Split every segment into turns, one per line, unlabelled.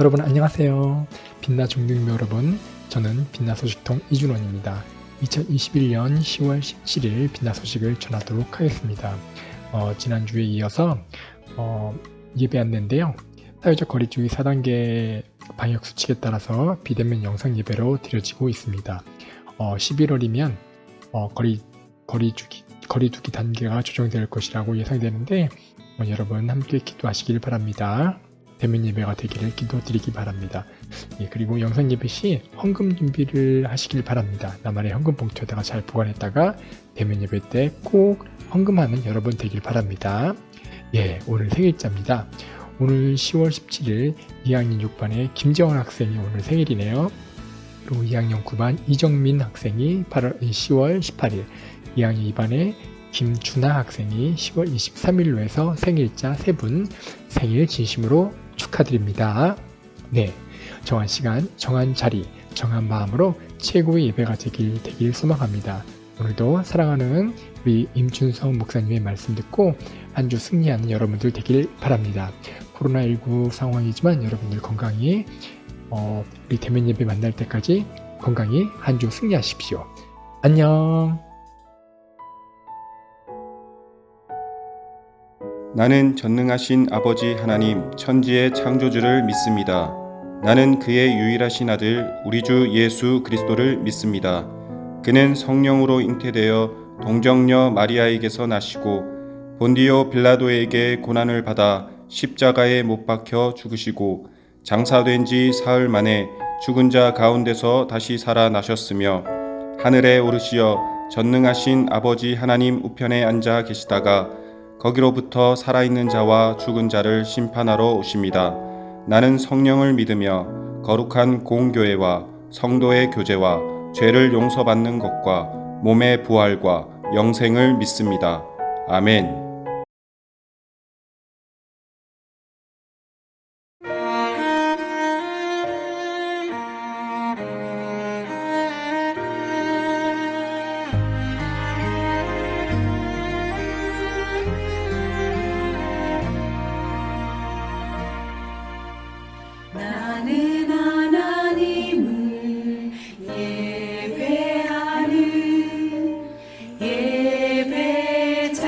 여러분 안녕하세요. 빛나 종교인묘 여러분, 저는 빛나 소식통 이준원입니다. 2021년 10월 17일 빛나 소식을 전하도록 하겠습니다. 지난주에 이어서 예배 안내인데요. 사회적 거리두기 4단계 방역수칙에 따라서 비대면 영상 예배로 드려지고 있습니다. 11월이면 거리두기 단계가 조정될 것이라고 예상되는데 여러분 함께 기도하시길 바랍니다. 대면 예배가 되기를 기도드리기 바랍니다. 그리고 영상 예배 시 헌금 준비를 하시길 바랍니다. 나만의 헌금 봉투에다가 잘 보관했다가 대면 예배 때 꼭 헌금하는 여러분 되길 바랍니다. 오늘 생일자입니다. 오늘 10월 17일 2학년 6반의 김재원 학생이 오늘 생일이네요. 그리고 2학년 9반 이정민 학생이 10월 18일, 2학년 2반의 김준하 학생이 10월 23일로 해서 생일자 3분 생일 진심으로 축하드립니다. 정한 시간, 정한 자리, 정한 마음으로 최고의 예배가 되길 소망합니다. 오늘도 사랑하는 우리 임춘성 목사님의 말씀 듣고 한 주 승리하는 여러분들 되길 바랍니다. 코로나19 상황이지만 여러분들 건강히 우리 대면 예배 만날 때까지 건강히 한 주 승리하십시오. 안녕.
나는 전능하신 아버지 하나님 천지의 창조주를 믿습니다. 나는 그의 유일하신 아들 우리 주 예수 그리스도를 믿습니다. 그는 성령으로 잉태되어 동정녀 마리아에게서 나시고 본디오 빌라도에게 고난을 받아 십자가에 못 박혀 죽으시고 장사된 지 사흘 만에 죽은 자 가운데서 다시 살아나셨으며 하늘에 오르시어 전능하신 아버지 하나님 우편에 앉아 계시다가 거기로부터 살아있는 자와 죽은 자를 심판하러 오십니다. 나는 성령을 믿으며 거룩한 공교회와 성도의 교제와 죄를 용서받는 것과 몸의 부활과 영생을 믿습니다. 아멘.
나는 하나님을 예배하는 예배자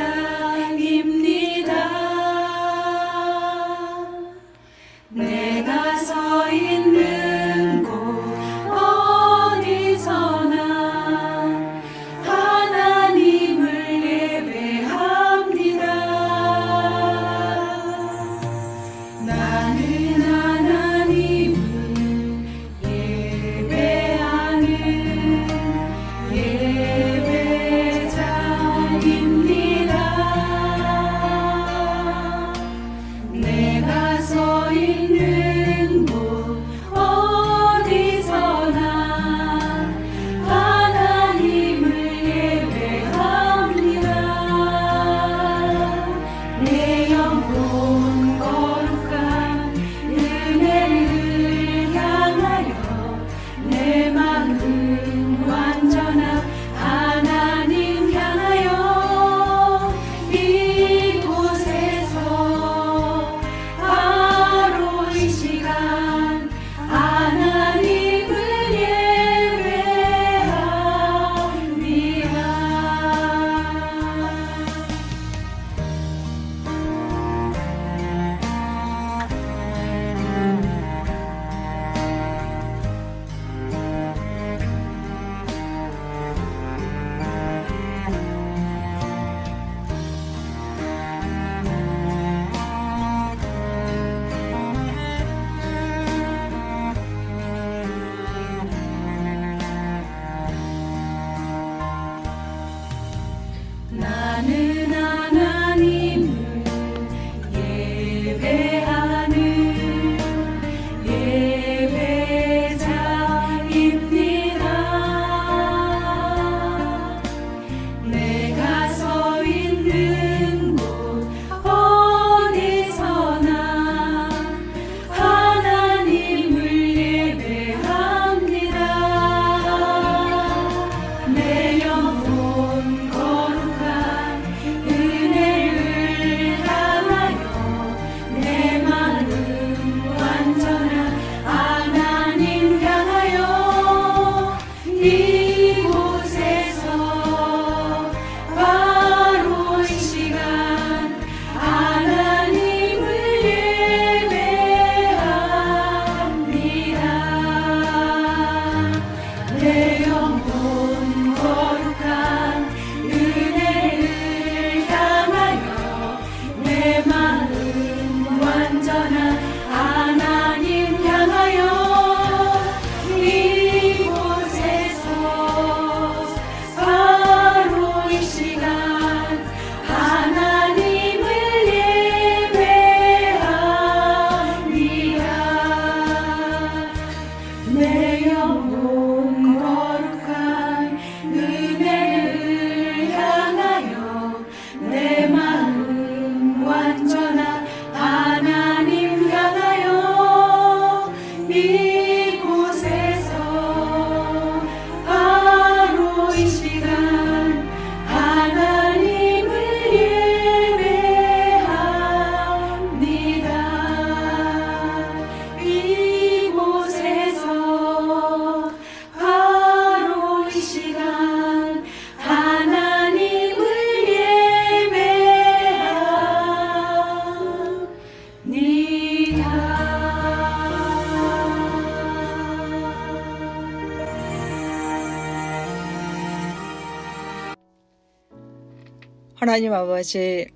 하나님 아버지,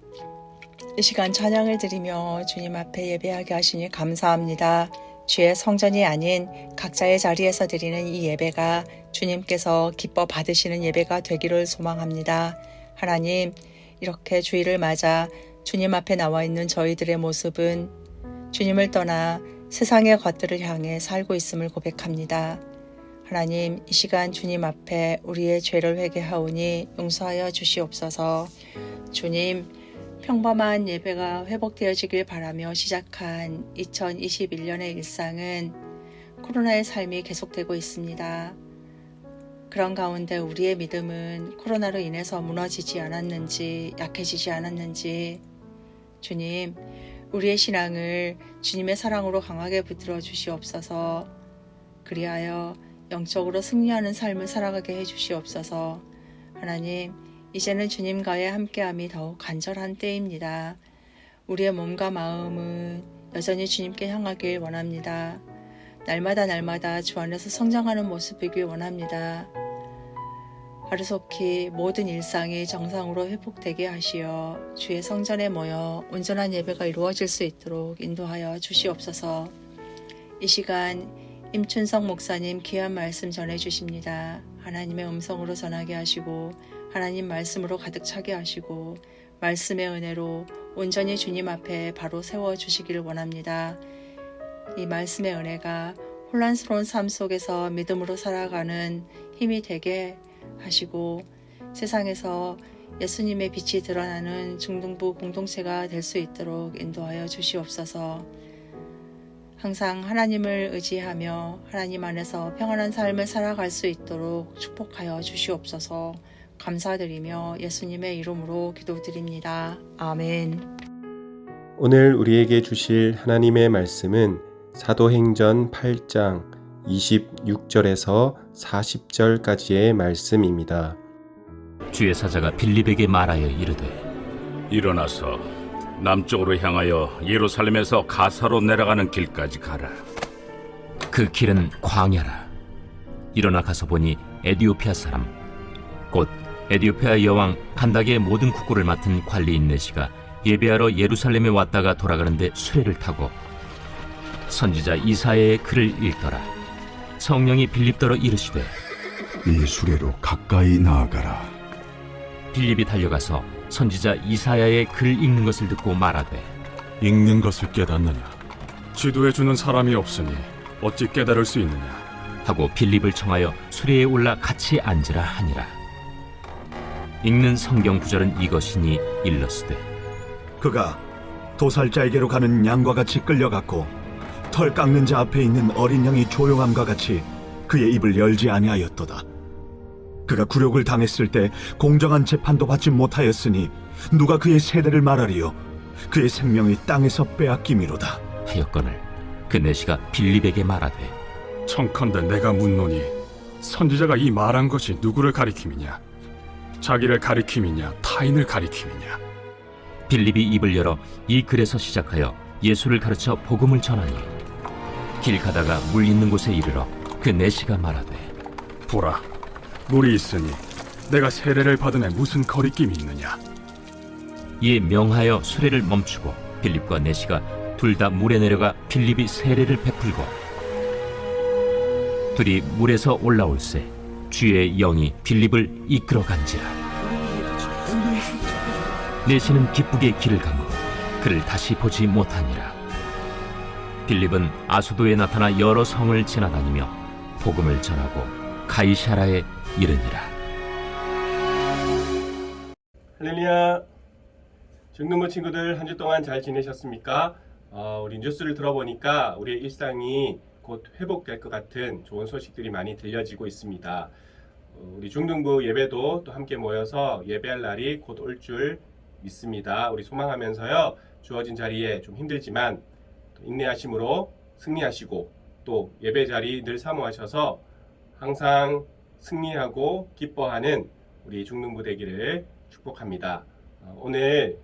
이 시간 찬양을 드리며 주님 앞에 예배하게 하시니 감사합니다. 주의 성전이 아닌 각자의 자리에서 드리는 이 예배가 주님께서 기뻐 받으시는 예배가 되기를 소망합니다. 하나님, 이렇게 주일을 맞아 주님 앞에 나와 있는 저희들의 모습은 주님을 떠나 세상의 것들을 향해 살고 있음을 고백합니다. 하나님, 이 시간 주님 앞에 우리의 죄를 회개하오니 용서하여 주시옵소서. 주님, 평범한 예배가 회복되어지길 바라며 시작한 2021년의 일상은 코로나의 삶이 계속되고 있습니다. 그런 가운데 우리의 믿음은 코로나로 인해서 무너지지 않았는지, 약해지지 않았는지, 주님, 우리의 신앙을 주님의 사랑으로 강하게 붙들어 주시옵소서. 그리하여 영적으로 승리하는 삶을 살아가게 해주시옵소서. 하나님, 이제는 주님과의 함께함이 더욱 간절한 때입니다. 우리의 몸과 마음은 여전히 주님께 향하길 원합니다. 날마다 주 안에서 성장하는 모습이길 원합니다. 하루속히 모든 일상이 정상으로 회복되게 하시어 주의 성전에 모여 온전한 예배가 이루어질 수 있도록 인도하여 주시옵소서. 이 시간 임춘성 목사님 귀한 말씀 전해주십니다. 하나님의 음성으로 전하게 하시고 하나님 말씀으로 가득 차게 하시고 말씀의 은혜로 온전히 주님 앞에 바로 세워주시기를 원합니다. 이 말씀의 은혜가 혼란스러운 삶 속에서 믿음으로 살아가는 힘이 되게 하시고 세상에서 예수님의 빛이 드러나는 중등부 공동체가 될 수 있도록 인도하여 주시옵소서. 항상 하나님을 의지하며 하나님 안에서 평안한 삶을 살아갈 수 있도록 축복하여 주시옵소서. 감사드리며 예수님의 이름으로 기도드립니다. 아멘.
오늘 우리에게 주실 하나님의 말씀은 사도행전 8장 26절에서 40절까지의 말씀입니다.
주의 사자가 빌립에게 말하여 이르되
일어나서 남쪽으로 향하여 예루살렘에서 가사로 내려가는 길까지 가라.
그 길은 광야라. 일어나 가서 보니 에디오피아 사람 곧 에디오피아 여왕 칸다게의 모든 국고를 맡은 관리인 내시가 예배하러 예루살렘에 왔다가 돌아가는데 수레를 타고 선지자 이사야의 글을 읽더라. 성령이 빌립더러 이르시되
이 수레로 가까이 나아가라.
빌립이 달려가서 선지자 이사야의 글 읽는 것을 듣고 말하되
읽는 것을 깨닫느냐?
지도해 주는 사람이 없으니 어찌 깨달을 수 있느냐?
하고 빌립을 청하여 수레에 올라 같이 앉으라 하니라. 읽는 성경 구절은 이것이니 일렀으되
그가 도살자에게로 가는 양과 같이 끌려갔고 털 깎는 자 앞에 있는 어린 양이 조용함과 같이 그의 입을 열지 아니하였도다. 그가 굴욕을 당했을 때 공정한 재판도 받지 못하였으니 누가 그의 세대를 말하리요? 그의 생명이 땅에서 빼앗김이로다.
하였거늘 그 내시가 빌립에게 말하되
청컨대 내가 묻노니 선지자가 이 말한 것이 누구를 가리킴이냐? 자기를 가리킴이냐? 타인을 가리킴이냐?
빌립이 입을 열어 이 글에서 시작하여 예수를 가르쳐 복음을 전하니 길 가다가 물 있는 곳에 이르러 그 내시가 말하되
보라, 물이 있으니 내가 세례를 받음에 무슨 거리낌이 있느냐?
이에 명하여 수레를 멈추고 빌립과 내시가 둘 다 물에 내려가 빌립이 세례를 베풀고 둘이 물에서 올라올새 주의 영이 빌립을 이끌어간지라. 내시는 기쁘게 길을 가므로 그를 다시 보지 못하니라. 빌립은 아수도에 나타나 여러 성을 지나다니며 복음을 전하고 가이사라에 이르니라.
할렐루야. 중등부 친구들 한 주 동안 잘 지내셨습니까? 우리 뉴스를 들어보니까 우리의 일상이 곧 회복될 것 같은 좋은 소식들이 많이 들려지고 있습니다. 우리 중등부 예배도 또 함께 모여서 예배할 날이 곧 올 줄 믿습니다. 우리 소망하면서요, 주어진 자리에 좀 힘들지만 인내하심으로 승리하시고 또 예배 자리 늘 사모하셔서 항상 승리하고 기뻐하는 우리 중등부 되기를 축복합니다. 오늘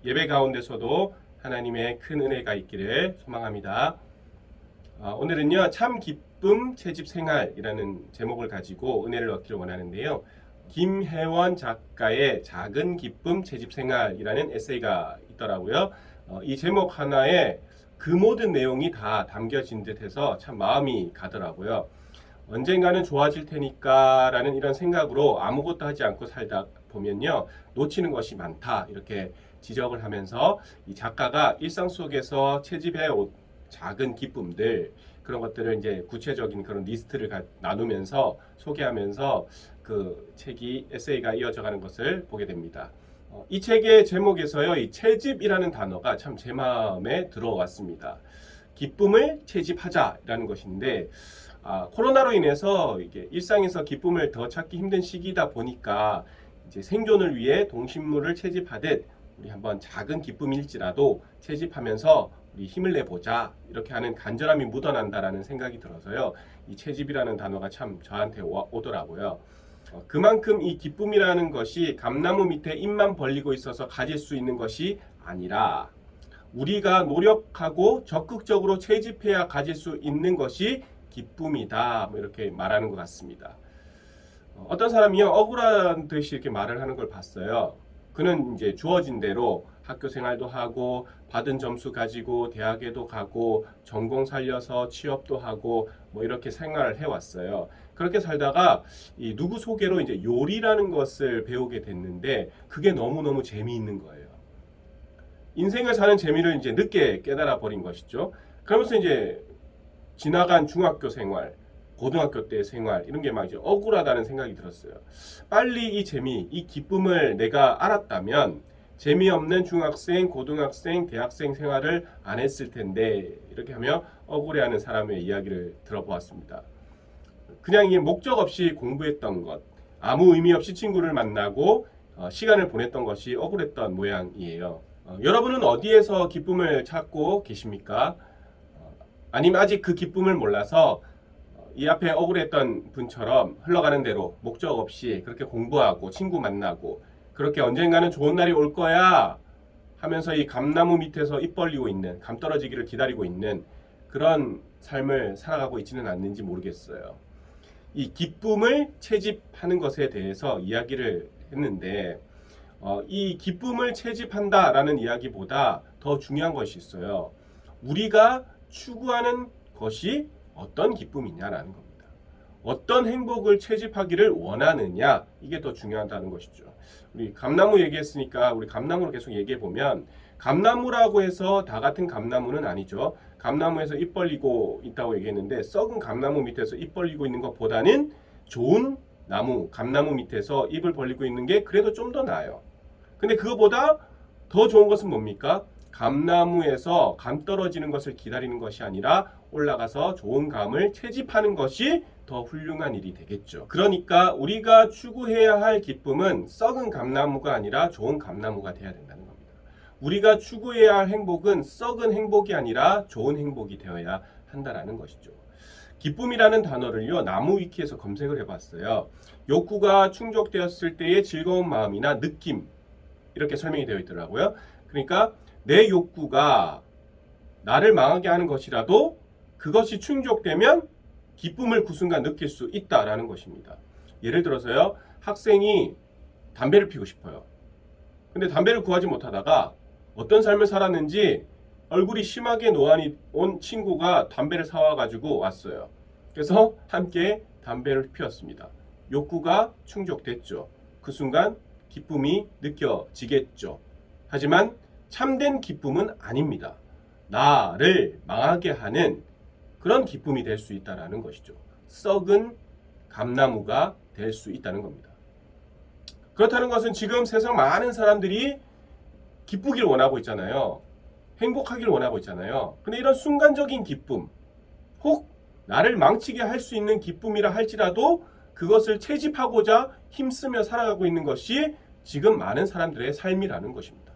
예배 가운데서도 하나님의 큰 은혜가 있기를 소망합니다. 오늘은요, 참 기쁨 채집 생활이라는 제목을 가지고 은혜를 얻기를 원하는데요.
김혜원 작가의 작은 기쁨 채집생활이라는 에세이가 있더라고요. 이 제목 하나에 그 모든 내용이 다 담겨진 듯해서 참 마음이 가더라고요. 언젠가는 좋아질 테니까 라는 이런 생각으로 아무것도 하지 않고 살다 보면요, 놓치는 것이 많다, 이렇게 지적을 하면서 이 작가가 일상 속에서 채집해 온 작은 기쁨들, 그런 것들을 이제 구체적인 그런 리스트를 나누면서 소개하면서 그 책이 에세이가 이어져가는 것을 보게 됩니다. 이 책의 제목에서요, 이 채집이라는 단어가 참 제 마음에 들어왔습니다. 기쁨을 채집하자라는 것인데, 코로나로 인해서 이게 일상에서 기쁨을 더 찾기 힘든 시기다 보니까 이제 생존을 위해 동식물을 채집하듯 우리 한번 작은 기쁨일지라도 채집하면서 우리 힘을 내보자, 이렇게 하는 간절함이 묻어난다라는 생각이 들어서요, 이 채집이라는 단어가 참 저한테 오더라고요. 그만큼 이 기쁨이라는 것이 감나무 밑에 잎만 벌리고 있어서 가질 수 있는 것이 아니라 우리가 노력하고 적극적으로 채집해야 가질 수 있는 것이 기쁨이다, 뭐 이렇게 말하는 것 같습니다. 어떤 사람이요, 억울한 듯이 이렇게 말을 하는 걸 봤어요. 그는 이제 주어진 대로 학교 생활도 하고 받은 점수 가지고 대학에도 가고 전공 살려서 취업도 하고 뭐 이렇게 생활을 해왔어요. 그렇게 살다가 이 누구 소개로 이제 요리라는 것을 배우게 됐는데 그게 너무너무 재미있는 거예요. 인생을 사는 재미를 이제 늦게 깨달아 버린 것이죠. 그러면서 이제 지나간 중학교 생활, 고등학교 때 생활, 이런 게 막 이제 억울하다는 생각이 들었어요. 빨리 이 재미, 이 기쁨을 내가 알았다면 재미없는 중학생, 고등학생, 대학생 생활을 안 했을 텐데, 이렇게 하며 억울해하는 사람의 이야기를 들어보았습니다. 그냥 이게 목적 없이 공부했던 것, 아무 의미 없이 친구를 만나고 시간을 보냈던 것이 억울했던 모양이에요. 여러분은 어디에서 기쁨을 찾고 계십니까? 아니면 아직 그 기쁨을 몰라서 이 앞에 억울했던 분처럼 흘러가는 대로 목적 없이 그렇게 공부하고 친구 만나고 그렇게 언젠가는 좋은 날이 올 거야 하면서 이 감나무 밑에서 입 벌리고 있는, 감 떨어지기를 기다리고 있는 그런 삶을 살아가고 있지는 않는지 모르겠어요. 이 기쁨을 채집하는 것에 대해서 이야기를 했는데 이 기쁨을 채집한다라는 이야기보다 더 중요한 것이 있어요. 우리가 추구하는 것이 어떤 기쁨이냐라는 겁니다. 어떤 행복을 채집하기를 원하느냐, 이게 더 중요하다는 것이죠. 우리 감나무 얘기했으니까 우리 감나무로 계속 얘기해 보면, 감나무라고 해서 다 같은 감나무는 아니죠. 감나무에서 입 벌리고 있다고 얘기했는데 썩은 감나무 밑에서 입 벌리고 있는 것보다는 좋은 나무, 감나무 밑에서 입을 벌리고 있는 게 그래도 좀 더 나아요. 근데 그거보다 더 좋은 것은 뭡니까? 감나무에서 감 떨어지는 것을 기다리는 것이 아니라 올라가서 좋은 감을 채집하는 것이 더 훌륭한 일이 되겠죠. 그러니까 우리가 추구해야 할 기쁨은 썩은 감나무가 아니라 좋은 감나무가 돼야 된다는 겁니다. 우리가 추구해야 할 행복은 썩은 행복이 아니라 좋은 행복이 되어야 한다는 것이죠. 기쁨이라는 단어를요, 나무 위키에서 검색을 해봤어요. 욕구가 충족되었을 때의 즐거운 마음이나 느낌, 이렇게 설명이 되어 있더라고요. 그러니까 내 욕구가 나를 망하게 하는 것이라도 그것이 충족되면 기쁨을 그 순간 느낄 수 있다라는 것입니다. 예를 들어서요, 학생이 담배를 피우고 싶어요. 근데 담배를 구하지 못하다가 어떤 삶을 살았는지 얼굴이 심하게 노안이 온 친구가 담배를 사와가지고 왔어요. 그래서 함께 담배를 피웠습니다. 욕구가 충족됐죠. 그 순간 기쁨이 느껴지겠죠. 하지만 참된 기쁨은 아닙니다. 나를 망하게 하는 그런 기쁨이 될 수 있다는 것이죠. 썩은 감나무가 될 수 있다는 겁니다. 그렇다는 것은 지금 세상 많은 사람들이 기쁘길 원하고 있잖아요. 행복하길 원하고 있잖아요. 근데 이런 순간적인 기쁨, 혹 나를 망치게 할 수 있는 기쁨이라 할지라도 그것을 채집하고자 힘쓰며 살아가고 있는 것이 지금 많은 사람들의 삶이라는 것입니다.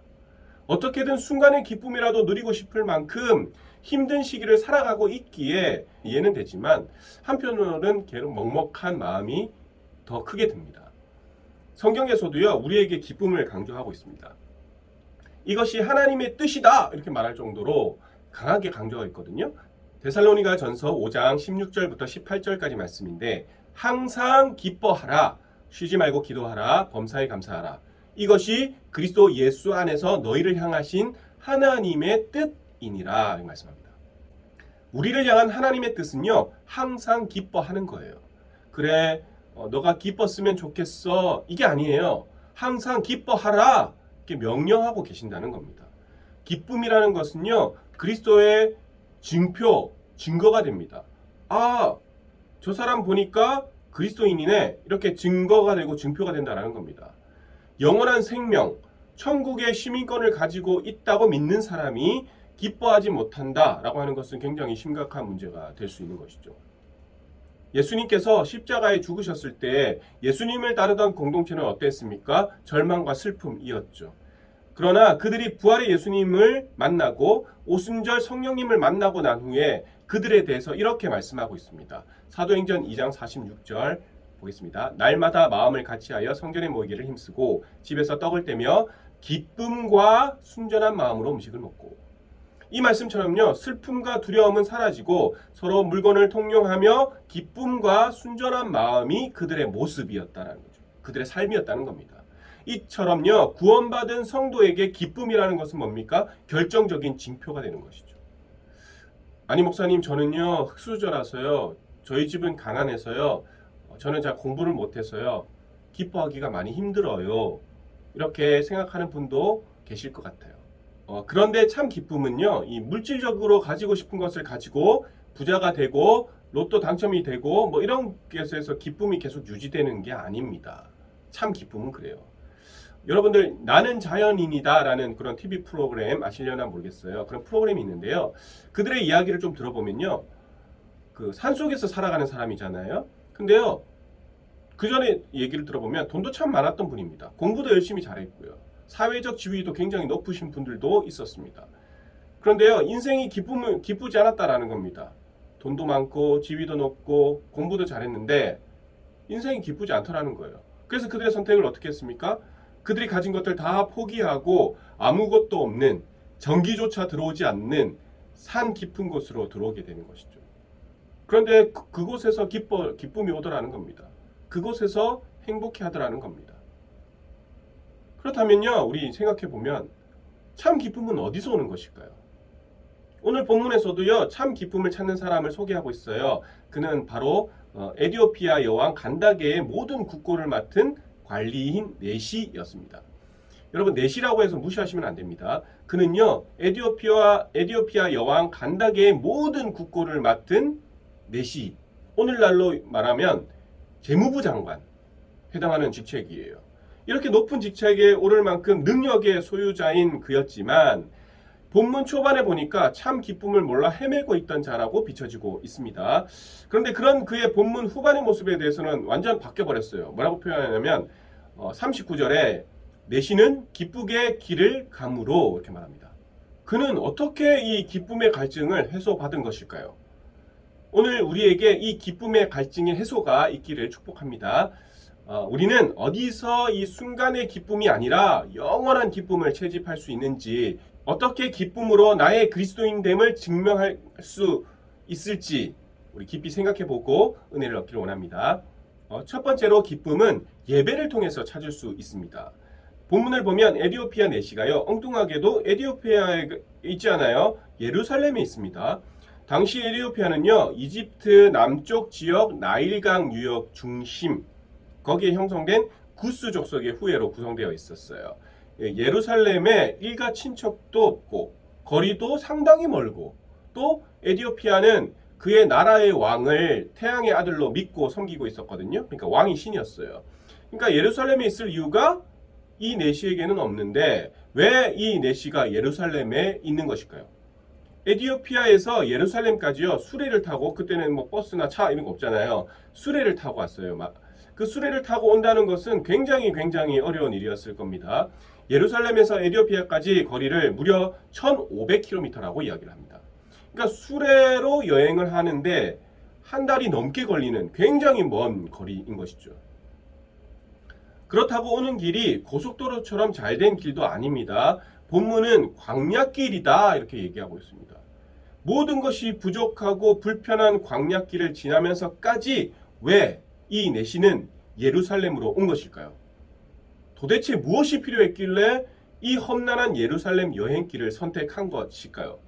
어떻게든 순간의 기쁨이라도 누리고 싶을 만큼 힘든 시기를 살아가고 있기에 이해는 되지만 한편으로는 계속 먹먹한 마음이 더 크게 듭니다. 성경에서도요, 우리에게 기쁨을 강조하고 있습니다. 이것이 하나님의 뜻이다, 이렇게 말할 정도로 강하게 강조가 있거든요. 데살로니가 전서 5장 16절부터 18절까지 말씀인데, 항상 기뻐하라, 쉬지 말고 기도하라. 범사에 감사하라. 이것이 그리스도 예수 안에서 너희를 향하신 하나님의 뜻이니라 말씀합니다. 우리를 향한 하나님의 뜻은요, 항상 기뻐하는 거예요. 그래, 너가 기뻤으면 좋겠어. 이게 아니에요. 항상 기뻐하라. 이렇게 명령하고 계신다는 겁니다. 기쁨이라는 것은요, 그리스도의 증거가 됩니다. 아, 저 사람 보니까 그리스도인이네. 이렇게 증거가 되고 증표가 된다는 겁니다. 영원한 생명, 천국의 시민권을 가지고 있다고 믿는 사람이 기뻐하지 못한다라고 하는 것은 굉장히 심각한 문제가 될 수 있는 것이죠. 예수님께서 십자가에 죽으셨을 때 예수님을 따르던 공동체는 어땠습니까? 절망과 슬픔이었죠. 그러나 그들이 부활의 예수님을 만나고 오순절 성령님을 만나고 난 후에 그들에 대해서 이렇게 말씀하고 있습니다. 사도행전 2장 46절 보겠습니다. 날마다 마음을 같이하여 성전에 모이기를 힘쓰고 집에서 떡을 떼며 기쁨과 순전한 마음으로 음식을 먹고. 이 말씀처럼요, 슬픔과 두려움은 사라지고 서로 물건을 통용하며 기쁨과 순전한 마음이 그들의 모습이었다는 거죠. 그들의 삶이었다는 겁니다. 이처럼요, 구원받은 성도에게 기쁨이라는 것은 뭡니까? 결정적인 징표가 되는 것이죠. 아니 목사님, 저는요 흙수저라서요, 저희 집은 가난해서요, 저는 잘 공부를 못해서요, 기뻐하기가 많이 힘들어요. 이렇게 생각하는 분도 계실 것 같아요. 그런데 참 기쁨은요, 이 물질적으로 가지고 싶은 것을 가지고 부자가 되고 로또 당첨이 되고 뭐 이런 것에서 기쁨이 계속 유지되는 게 아닙니다. 참 기쁨은 그래요. 여러분들, 나는 자연인이다 라는 그런 TV 프로그램 아시려나 모르겠어요. 그런 프로그램이 있는데요, 그들의 이야기를 좀 들어보면요, 그 산속에서 살아가는 사람이잖아요. 근데요, 그 전에 얘기를 들어보면 돈도 참 많았던 분입니다. 공부도 열심히 잘했고요, 사회적 지위도 굉장히 높으신 분들도 있었습니다. 그런데요, 인생이 기쁘지 않았다라는 겁니다. 돈도 많고 지위도 높고 공부도 잘했는데 인생이 기쁘지 않더라는 거예요. 그래서 그들의 선택을 어떻게 했습니까? 그들이 가진 것들 다 포기하고 아무것도 없는, 전기조차 들어오지 않는 산 깊은 곳으로 들어오게 되는 것이죠. 그런데 그곳에서 기쁨이 오더라는 겁니다. 그곳에서 행복해 하더라는 겁니다. 그렇다면요, 우리 생각해 보면 참 기쁨은 어디서 오는 것일까요? 오늘 본문에서도요, 참 기쁨을 찾는 사람을 소개하고 있어요. 그는 바로 에디오피아 여왕 간다게의 모든 국고를 맡은 관리인 네시였습니다. 여러분, 네시라고 해서 무시하시면 안 됩니다. 그는요, 에디오피아 여왕 간다게의 모든 국고를 맡은 네시, 오늘날로 말하면 재무부 장관 해당하는 직책이에요. 이렇게 높은 직책에 오를 만큼 능력의 소유자인 그였지만 본문 초반에 보니까 참 기쁨을 몰라 헤매고 있던 자라고 비춰지고 있습니다. 그런데 그런 그의 본문 후반의 모습에 대해서는 완전 바뀌어버렸어요. 뭐라고 표현하냐면 39절에 내시는 기쁘게 길을 감으로 이렇게 말합니다. 그는 어떻게 이 기쁨의 갈증을 해소받은 것일까요? 오늘 우리에게 이 기쁨의 갈증의 해소가 있기를 축복합니다. 우리는 어디서 이 순간의 기쁨이 아니라 영원한 기쁨을 채집할 수 있는지, 어떻게 기쁨으로 나의 그리스도인됨을 증명할 수 있을지 우리 깊이 생각해보고 은혜를 얻기를 원합니다. 첫 번째로 기쁨은 예배를 통해서 찾을 수 있습니다. 본문을 보면 에디오피아 내시가요, 엉뚱하게도 에디오피아에 있지 않아요. 예루살렘에 있습니다. 당시 에디오피아는요, 이집트 남쪽 지역 나일강 유역 중심, 거기에 형성된 구스 족속의 후예로 구성되어 있었어요. 예루살렘에 일가 친척도 없고 거리도 상당히 멀고, 또 에디오피아는 그의 나라의 왕을 태양의 아들로 믿고 섬기고 있었거든요. 그러니까 왕이 신이었어요. 그러니까 예루살렘에 있을 이유가 이 내시에게는 없는데 왜 이 내시가 예루살렘에 있는 것일까요? 에디오피아에서 예루살렘까지요, 수레를 타고, 그때는 뭐 버스나 차 이런 거 없잖아요. 수레를 타고 왔어요. 그 수레를 타고 온다는 것은 굉장히 어려운 일이었을 겁니다. 예루살렘에서 에디오피아까지 거리를 무려 1500km라고 이야기를 합니다. 그러니까 수레로 여행을 하는데 한 달이 넘게 걸리는 굉장히 먼 거리인 것이죠. 그렇다고 오는 길이 고속도로처럼 잘 된 길도 아닙니다. 본문은 광야길이다 이렇게 얘기하고 있습니다. 모든 것이 부족하고 불편한 광야길을 지나면서까지 왜 이 내시는 예루살렘으로 온 것일까요? 도대체 무엇이 필요했길래 이 험난한 예루살렘 여행길을 선택한 것일까요?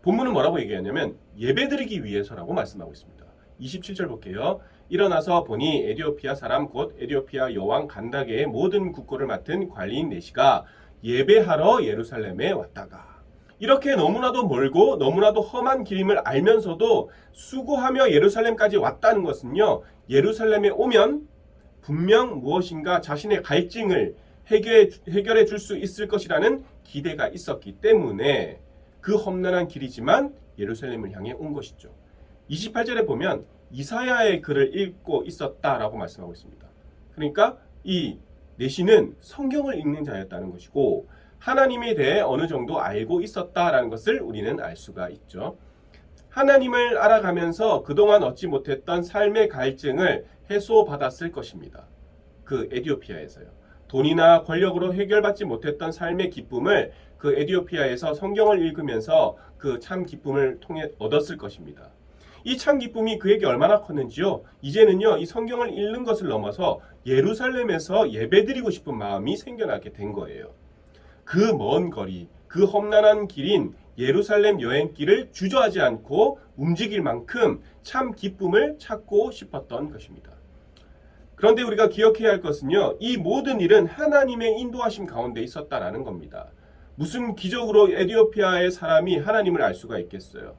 본문은 뭐라고 얘기하냐면 예배드리기 위해서라고 말씀하고 있습니다. 27절 볼게요. 일어나서 보니 에디오피아 사람 곧 에디오피아 여왕 간다게의 모든 국고를 맡은 관리인 내시가 예배하러 예루살렘에 왔다가, 이렇게 너무나도 멀고 너무나도 험한 길임을 알면서도 수고하며 예루살렘까지 왔다는 것은요, 예루살렘에 오면 분명 무엇인가 자신의 갈증을 해결해 줄 수 있을 것이라는 기대가 있었기 때문에 그 험난한 길이지만 예루살렘을 향해 온 것이죠. 28절에 보면 이사야의 글을 읽고 있었다라고 말씀하고 있습니다. 그러니까 이 내시는 성경을 읽는 자였다는 것이고 하나님에 대해 어느 정도 알고 있었다라는 것을 우리는 알 수가 있죠. 하나님을 알아가면서 그동안 얻지 못했던 삶의 갈증을 해소받았을 것입니다. 그 에디오피아에서요. 돈이나 권력으로 해결받지 못했던 삶의 기쁨을 그 에디오피아에서 성경을 읽으면서 그 참 기쁨을 통해 얻었을 것입니다. 이 참 기쁨이 그에게 얼마나 컸는지요. 이제는요, 이 성경을 읽는 것을 넘어서 예루살렘에서 예배드리고 싶은 마음이 생겨나게 된 거예요. 그 먼 거리, 그 험난한 길인 예루살렘 여행길을 주저하지 않고 움직일 만큼 참 기쁨을 찾고 싶었던 것입니다. 그런데 우리가 기억해야 할 것은요, 이 모든 일은 하나님의 인도하심 가운데 있었다라는 겁니다. 무슨 기적으로 에디오피아의 사람이 하나님을 알 수가 있겠어요?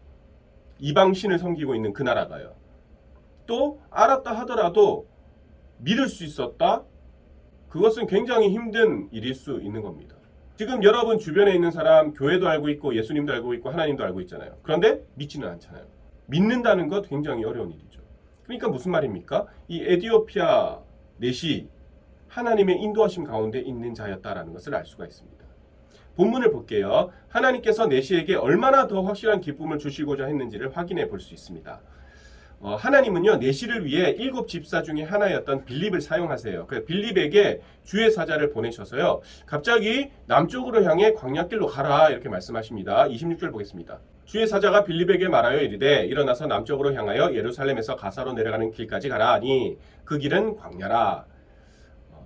이방신을 섬기고 있는 그 나라가요. 또 알았다 하더라도 믿을 수 있었다? 그것은 굉장히 힘든 일일 수 있는 겁니다. 지금 여러분 주변에 있는 사람 교회도 알고 있고 예수님도 알고 있고 하나님도 알고 있잖아요. 그런데 믿지는 않잖아요. 믿는다는 것 굉장히 어려운 일이죠. 그러니까 무슨 말입니까? 이 에디오피아 넷이 하나님의 인도하심 가운데 있는 자였다라는 것을 알 수가 있습니다. 본문을 볼게요. 하나님께서 내시에게 얼마나 더 확실한 기쁨을 주시고자 했는지를 확인해 볼 수 있습니다. 하나님은요, 내시를 위해 7 집사 중에 하나였던 빌립을 사용하세요. 그 빌립에게 주의 사자를 보내셔서요, 갑자기 남쪽으로 향해 광야길로 가라 이렇게 말씀하십니다. 26절 보겠습니다. 주의 사자가 빌립에게 말하여 이르되 일어나서 남쪽으로 향하여 예루살렘에서 가사로 내려가는 길까지 가라 하니 그 길은 광야라.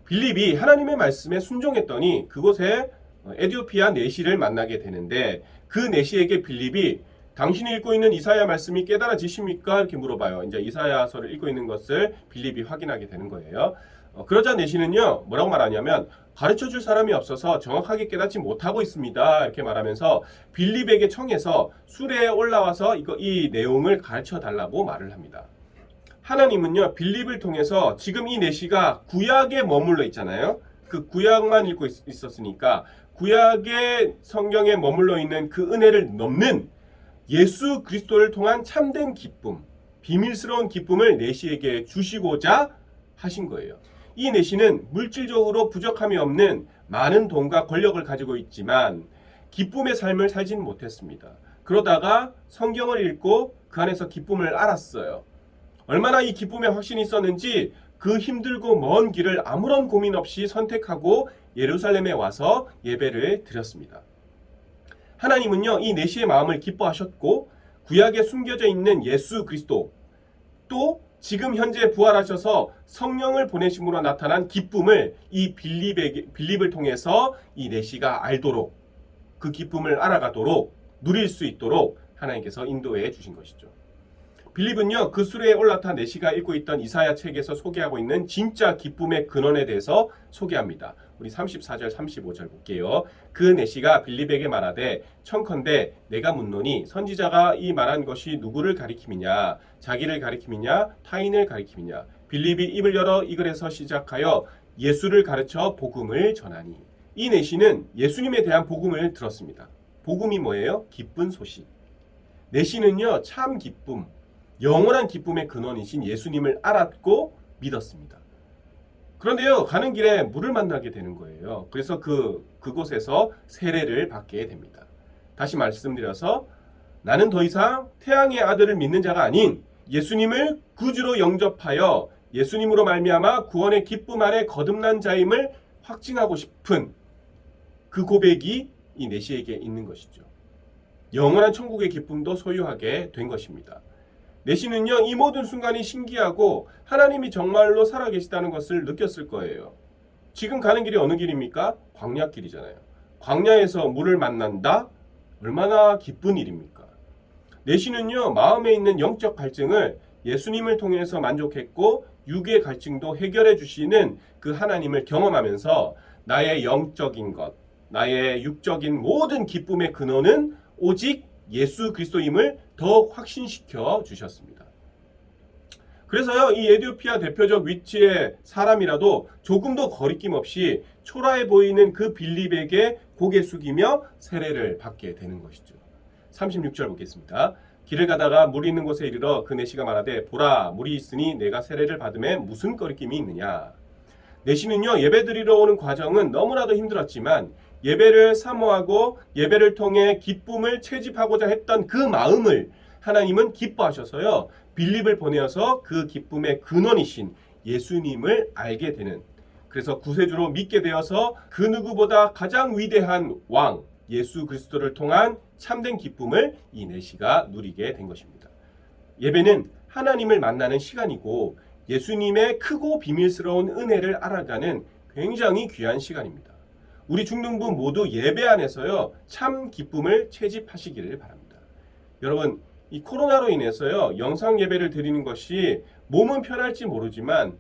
빌립이 하나님의 말씀에 순종했더니 그곳에 에디오피아 내시를 만나게 되는데, 그 내시에게 빌립이 당신이 읽고 있는 이사야 말씀이 깨달아지십니까? 이렇게 물어봐요. 이제 이사야서를 읽고 있는 것을 빌립이 확인하게 되는 거예요. 그러자 내시는요, 뭐라고 말하냐면 가르쳐줄 사람이 없어서 정확하게 깨닫지 못하고 있습니다. 이렇게 말하면서 빌립에게 청해서 수레에 올라와서 이 내용을 가르쳐 달라고 말을 합니다. 하나님은요, 빌립을 통해서 지금 이 내시가 구약에 머물러 있잖아요. 그 구약만 읽고 있었으니까 구약의 성경에 머물러 있는 그 은혜를 넘는 예수 그리스도를 통한 참된 기쁨, 비밀스러운 기쁨을 내시에게 주시고자 하신 거예요. 이 내시는 물질적으로 부족함이 없는 많은 돈과 권력을 가지고 있지만 기쁨의 삶을 살지는 못했습니다. 그러다가 성경을 읽고 그 안에서 기쁨을 알았어요. 얼마나 이 기쁨에 확신이 있었는지 그 힘들고 먼 길을 아무런 고민 없이 선택하고 예루살렘에 와서 예배를 드렸습니다. 하나님은요, 이 내시의 마음을 기뻐하셨고 구약에 숨겨져 있는 예수 그리스도, 또 지금 현재 부활하셔서 성령을 보내심으로 나타난 기쁨을 이 빌립을 통해서 이 내시가 알도록, 그 기쁨을 알아가도록, 누릴 수 있도록 하나님께서 인도해 주신 것이죠. 빌립은요, 그 수레에 올라타 내시가 읽고 있던 이사야 책에서 소개하고 있는 진짜 기쁨의 근원에 대해서 소개합니다. 우리 34절 35절 볼게요. 그 내시가 빌립에게 말하되 청컨대 내가 묻노니 선지자가 이 말한 것이 누구를 가리킴이냐, 자기를 가리킴이냐, 타인을 가리킴이냐. 빌립이 입을 열어 이 글에서 시작하여 예수를 가르쳐 복음을 전하니. 이 내시는 예수님에 대한 복음을 들었습니다. 복음이 뭐예요? 기쁜 소식. 내시는요, 참 기쁨, 영원한 기쁨의 근원이신 예수님을 알았고 믿었습니다. 그런데요, 가는 길에 물을 만나게 되는 거예요. 그래서 그곳에서 세례를 받게 됩니다. 다시 말씀드려서 나는 더 이상 태양의 아들을 믿는 자가 아닌 예수님을 구주로 영접하여 예수님으로 말미암아 구원의 기쁨 안에 거듭난 자임을 확증하고 싶은 그 고백이 이 내시에게 있는 것이죠. 영원한 천국의 기쁨도 소유하게 된 것입니다. 내시는요, 이 모든 순간이 신기하고 하나님이 정말로 살아계시다는 것을 느꼈을 거예요. 지금 가는 길이 어느 길입니까? 광야길이잖아요. 광야에서 물을 만난다? 얼마나 기쁜 일입니까? 내시는요, 마음에 있는 영적 갈증을 예수님을 통해서 만족했고 육의 갈증도 해결해 주시는 그 하나님을 경험하면서 나의 영적인 것, 나의 육적인 모든 기쁨의 근원은 오직 예수 그리스도임을 더 확신시켜 주셨습니다. 그래서요, 이 에디오피아 대표적 위치의 사람이라도 조금도 거리낌 없이 초라해 보이는 그 빌립에게 고개 숙이며 세례를 받게 되는 것이죠. 36절 보겠습니다. 길을 가다가 물이 있는 곳에 이르러 그 내시가 말하되 보라 물이 있으니 내가 세례를 받음에 무슨 거리낌이 있느냐. 내시는요, 예배 드리러 오는 과정은 너무나도 힘들었지만 예배를 사모하고 예배를 통해 기쁨을 채집하고자 했던 그 마음을 하나님은 기뻐하셔서요, 빌립을 보내어서 그 기쁨의 근원이신 예수님을 알게 되는, 그래서 구세주로 믿게 되어서 그 누구보다 가장 위대한 왕 예수 그리스도를 통한 참된 기쁨을 이 내시가 누리게 된 것입니다. 예배는 하나님을 만나는 시간이고 예수님의 크고 비밀스러운 은혜를 알아가는 굉장히 귀한 시간입니다. 우리 중등부 모두 예배 안에서요, 참 기쁨을 채집하시기를 바랍니다. 여러분, 이 코로나로 인해서요, 영상 예배를 드리는 것이 몸은 편할지 모르지만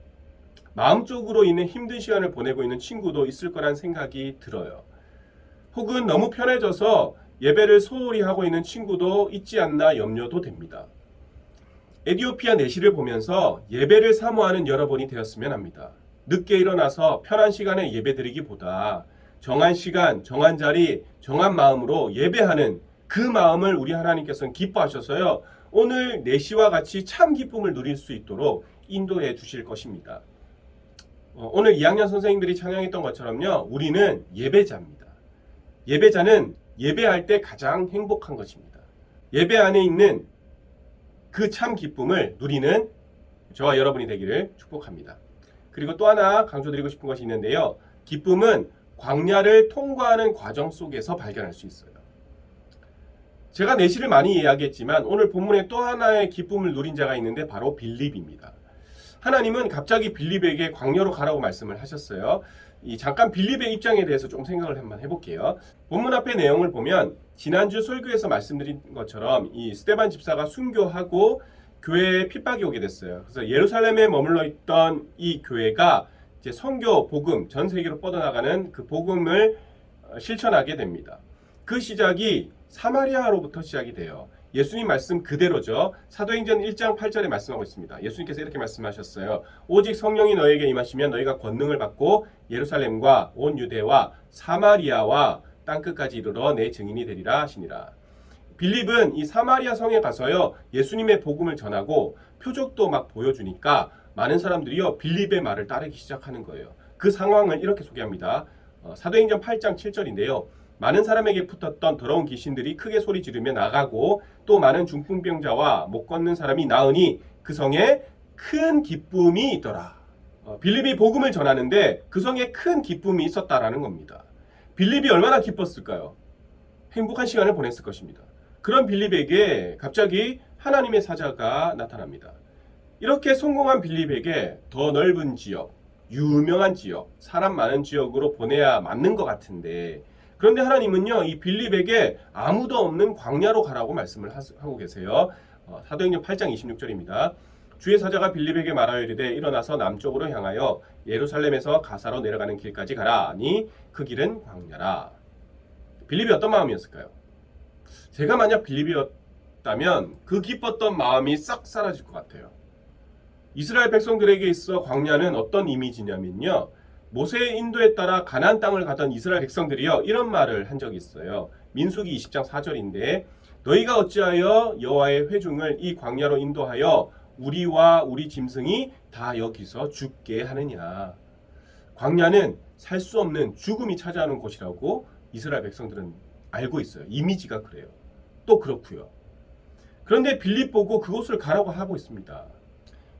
마음적으로 있는 힘든 시간을 보내고 있는 친구도 있을 거란 생각이 들어요. 혹은 너무 편해져서 예배를 소홀히 하고 있는 친구도 있지 않나 염려도 됩니다. 에디오피아 내시를 보면서 예배를 사모하는 여러분이 되었으면 합니다. 늦게 일어나서 편한 시간에 예배드리기보다 정한 시간, 정한 자리, 정한 마음으로 예배하는 그 마음을 우리 하나님께서는 기뻐하셔서요, 오늘 내시와 같이 참 기쁨을 누릴 수 있도록 인도해 주실 것입니다. 오늘 2학년 선생님들이 찬양했던 것처럼요, 우리는 예배자입니다. 예배자는 예배할 때 가장 행복한 것입니다. 예배 안에 있는 그 참 기쁨을 누리는 저와 여러분이 되기를 축복합니다. 그리고 또 하나 강조드리고 싶은 것이 있는데요. 기쁨은 광야를 통과하는 과정 속에서 발견할 수 있어요. 제가 내시를 많이 이야기했지만 오늘 본문에 또 하나의 기쁨을 누린 자가 있는데 바로 빌립입니다. 하나님은 갑자기 빌립에게 광야로 가라고 말씀을 하셨어요. 잠깐 빌립의 입장에 대해서 좀 생각을 한번 해볼게요. 본문 앞의 내용을 보면 지난주 설교에서 말씀드린 것처럼 이 스데반 집사가 순교하고 교회에 핍박이 오게 됐어요. 그래서 예루살렘에 머물러 있던 이 교회가 이제 선교 복음 전 세계로 뻗어나가는 그 복음을 실천하게 됩니다. 그 시작이 사마리아로부터 시작이 돼요. 예수님 말씀 그대로죠. 사도행전 1장 8절에 말씀하고 있습니다. 예수님께서 이렇게 말씀하셨어요. 오직 성령이 너에게 임하시면 너희가 권능을 받고 예루살렘과 온 유대와 사마리아와 땅끝까지 이르러 내 증인이 되리라 하시니라. 빌립은 이 사마리아 성에 가서요, 예수님의 복음을 전하고 표적도 막 보여주니까 많은 사람들이요, 빌립의 말을 따르기 시작하는 거예요. 그 상황을 이렇게 소개합니다. 사도행전 8장 7절인데요. 많은 사람에게 붙었던 더러운 귀신들이 크게 소리 지르며 나가고 또 많은 중풍병자와 못 걷는 사람이 나으니 그 성에 큰 기쁨이 있더라. 빌립이 복음을 전하는데 그 성에 큰 기쁨이 있었다라는 겁니다. 빌립이 얼마나 기뻤을까요? 행복한 시간을 보냈을 것입니다. 그런 빌립에게 갑자기 하나님의 사자가 나타납니다. 이렇게 성공한 빌립에게 더 넓은 지역, 유명한 지역, 사람 많은 지역으로 보내야 맞는 것 같은데, 그런데 하나님은요, 이 빌립에게 아무도 없는 광야로 가라고 말씀을 하고 계세요. 사도행전 8장 26절입니다. 주의 사자가 빌립에게 말하여 이르되 일어나서 남쪽으로 향하여 예루살렘에서 가사로 내려가는 길까지 가라 하니 그 길은 광야라. 빌립이 어떤 마음이었을까요? 제가 만약 빌립이었다면 그 기뻤던 마음이 싹 사라질 것 같아요. 이스라엘 백성들에게 있어 광야는 어떤 이미지냐면요, 모세의 인도에 따라 가나안 땅을 가던 이스라엘 백성들이요, 이런 말을 한 적이 있어요. 민수기 20장 4절인데 너희가 어찌하여 여호와의 회중을 이 광야로 인도하여 우리와 우리 짐승이 다 여기서 죽게 하느냐. 광야는 살 수 없는 죽음이 찾아오는 곳이라고 이스라엘 백성들은 알고 있어요. 이미지가 그래요. 또 그렇고요. 그런데 빌립 보고 그곳을 가라고 하고 있습니다.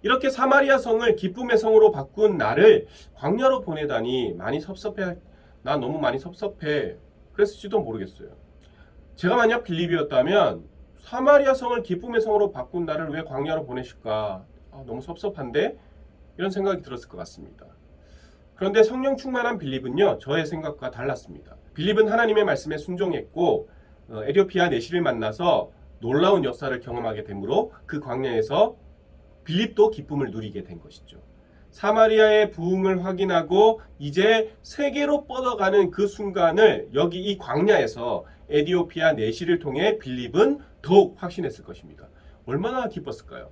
이렇게 사마리아 성을 기쁨의 성으로 바꾼 나를 광야로 보내다니 많이 섭섭해. 나 너무 많이 섭섭해. 그랬을지도 모르겠어요. 제가 만약 빌립이었다면 사마리아 성을 기쁨의 성으로 바꾼 나를 왜 광야로 보내실까? 너무 섭섭한데? 이런 생각이 들었을 것 같습니다. 그런데 성령 충만한 빌립은요, 저의 생각과 달랐습니다. 빌립은 하나님의 말씀에 순종했고 에디오피아 내시를 만나서 놀라운 역사를 경험하게 되므로 그 광야에서 빌립도 기쁨을 누리게 된 것이죠. 사마리아의 부흥을 확인하고 이제 세계로 뻗어가는 그 순간을 여기 이 광야에서 에디오피아 내시를 통해 빌립은 더욱 확신했을 것입니다. 얼마나 기뻤을까요?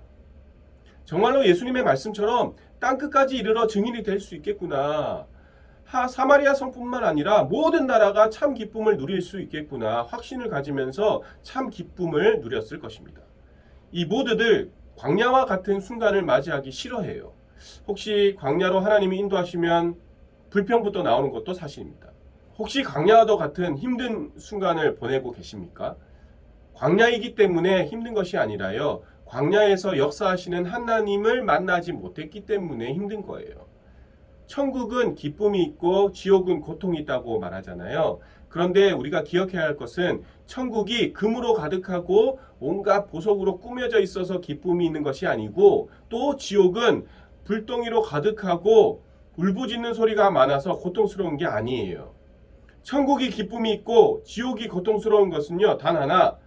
정말로 예수님의 말씀처럼 땅끝까지 이르러 증인이 될 수 있겠구나. 사마리아 성뿐만 아니라 모든 나라가 참 기쁨을 누릴 수 있겠구나. 확신을 가지면서 참 기쁨을 누렸을 것입니다. 이 모두들 광야와 같은 순간을 맞이하기 싫어해요. 혹시 광야로 하나님이 인도하시면 불평부터 나오는 것도 사실입니다. 혹시 광야와 같은 힘든 순간을 보내고 계십니까? 광야이기 때문에 힘든 것이 아니라요. 광야에서 역사하시는 하나님을 만나지 못했기 때문에 힘든 거예요. 천국은 기쁨이 있고 지옥은 고통이 있다고 말하잖아요. 그런데 우리가 기억해야 할 것은 천국이 금으로 가득하고 온갖 보석으로 꾸며져 있어서 기쁨이 있는 것이 아니고 또 지옥은 불덩이로 가득하고 울부짖는 소리가 많아서 고통스러운 게 아니에요. 천국이 기쁨이 있고 지옥이 고통스러운 것은요, 단 하나,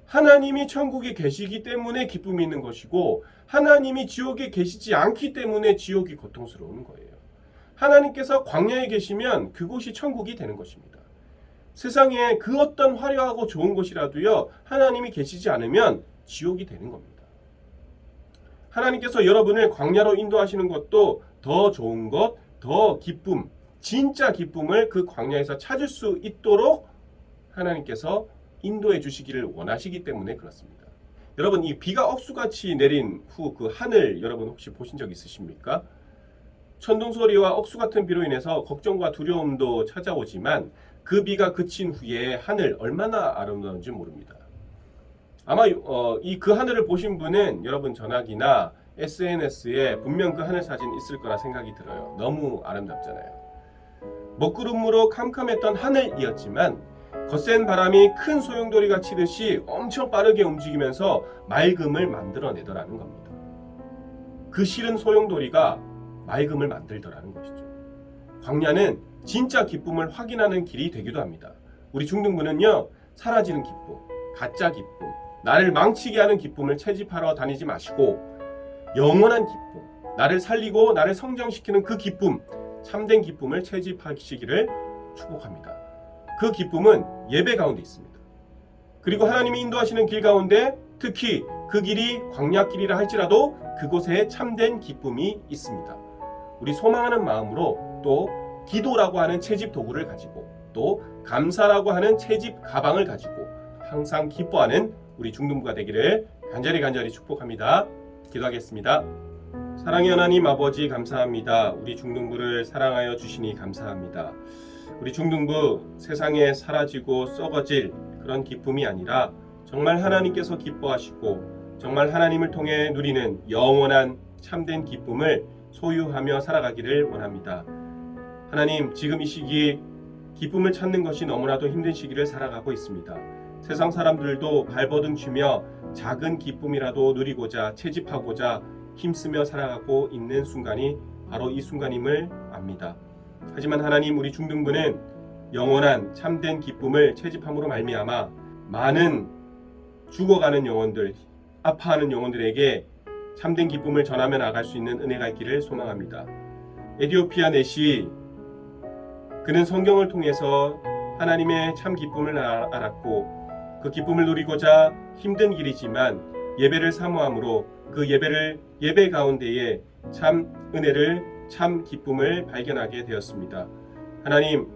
하나님이 천국에 계시기 때문에 기쁨이 있는 것이고 하나님이 지옥에 계시지 않기 때문에 지옥이 고통스러운 거예요. 하나님께서 광야에 계시면 그곳이 천국이 되는 것입니다. 세상에 그 어떤 화려하고 좋은 곳이라도요, 하나님이 계시지 않으면 지옥이 되는 겁니다. 하나님께서 여러분을 광야로 인도하시는 것도 더 좋은 것, 더 기쁨, 진짜 기쁨을 그 광야에서 찾을 수 있도록 하나님께서 인도해 주시기를 원하시기 때문에 그렇습니다. 여러분, 이 비가 억수같이 내린 후 그 하늘 여러분 혹시 보신 적 있으십니까? 천둥소리와 억수 같은 비로 인해서 걱정과 두려움도 찾아오지만 그 비가 그친 후에 하늘 얼마나 아름다운지 모릅니다. 아마 그 하늘을 보신 분은 여러분 전화기나 SNS에 분명 그 하늘 사진 있을 거라 생각이 들어요. 너무 아름답잖아요. 먹구름으로 캄캄했던 하늘이었지만 거센 바람이 큰 소용돌이가 치듯이 엄청 빠르게 움직이면서 맑음을 만들어내더라는 겁니다. 그 싫은 소용돌이가 맑음을 만들더라는 것이죠. 광야는 진짜 기쁨을 확인하는 길이 되기도 합니다. 우리 중등부는요, 사라지는 기쁨, 가짜 기쁨, 나를 망치게 하는 기쁨을 채집하러 다니지 마시고 영원한 기쁨, 나를 살리고 나를 성장시키는 그 기쁨, 참된 기쁨을 채집하시기를 축복합니다. 그 기쁨은 예배 가운데 있습니다. 그리고 하나님이 인도하시는 길 가운데 특히 그 길이 광야길이라 할지라도 그곳에 참된 기쁨이 있습니다. 우리 소망하는 마음으로 또 기도라고 하는 채집 도구를 가지고 또 감사라고 하는 채집 가방을 가지고 항상 기뻐하는 우리 중등부가 되기를 간절히 축복합니다. 기도하겠습니다. 사랑의 하나님 아버지 감사합니다. 우리 중등부를 사랑하여 주시니 감사합니다. 우리 중등부 세상에 사라지고 썩어질 그런 기쁨이 아니라 정말 하나님께서 기뻐하시고 정말 하나님을 통해 누리는 영원한 참된 기쁨을 소유하며 살아가기를 원합니다. 하나님, 지금 이 시기 기쁨을 찾는 것이 너무나도 힘든 시기를 살아가고 있습니다. 세상 사람들도 발버둥 치며 작은 기쁨이라도 누리고자 채집하고자 힘쓰며 살아가고 있는 순간이 바로 이 순간임을 압니다. 하지만 하나님, 우리 중등부는 영원한 참된 기쁨을 채집함으로 말미암아 많은 죽어가는 영혼들, 아파하는 영혼들에게 참된 기쁨을 전하며 나갈 수 있는 은혜가 있기를 소망합니다. 에디오피아 내시, 그는 성경을 통해서 하나님의 참 기쁨을 알았고 그 기쁨을 누리고자 힘든 길이지만 예배를 사모함으로 그 예배 가운데에 참 은혜를, 참 기쁨을 발견하게 되었습니다. 하나님,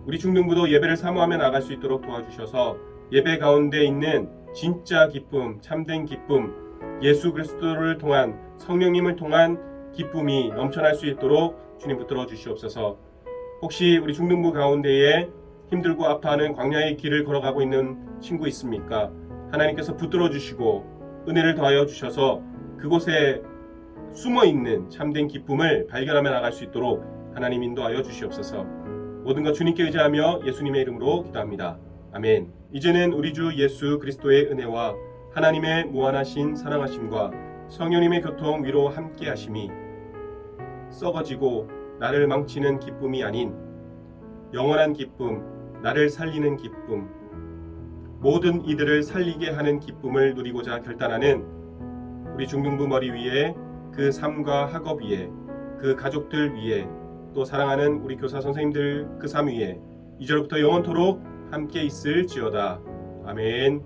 우리 중등부도 예배를 사모하며 나갈 수 있도록 도와주셔서 예배 가운데 있는 진짜 기쁨, 참된 기쁨, 예수 그리스도를 통한, 성령님을 통한 기쁨이 넘쳐날 수 있도록 주님 붙들어 주시옵소서. 혹시 우리 중등부 가운데에 힘들고 아파하는 광야의 길을 걸어가고 있는 친구 있습니까? 하나님께서 붙들어 주시고 은혜를 더하여 주셔서 그곳에 숨어있는 참된 기쁨을 발견하며 나갈 수 있도록 하나님 인도하여 주시옵소서. 모든 것 주님께 의지하며 예수님의 이름으로 기도합니다. 아멘. 이제는 우리 주 예수 그리스도의 은혜와 하나님의 무한하신 사랑하심과 성령님의 교통 위로 함께 하심이 썩어지고 나를 망치는 기쁨이 아닌 영원한 기쁨, 나를 살리는 기쁨, 모든 이들을 살리게 하는 기쁨을 누리고자 결단하는 우리 중등부 머리 위에 그 삶과 학업 위에 그 가족들 위에 또 사랑하는 우리 교사 선생님들 그 삶 위에 이제로부터 영원토록 함께 있을지어다. 아멘.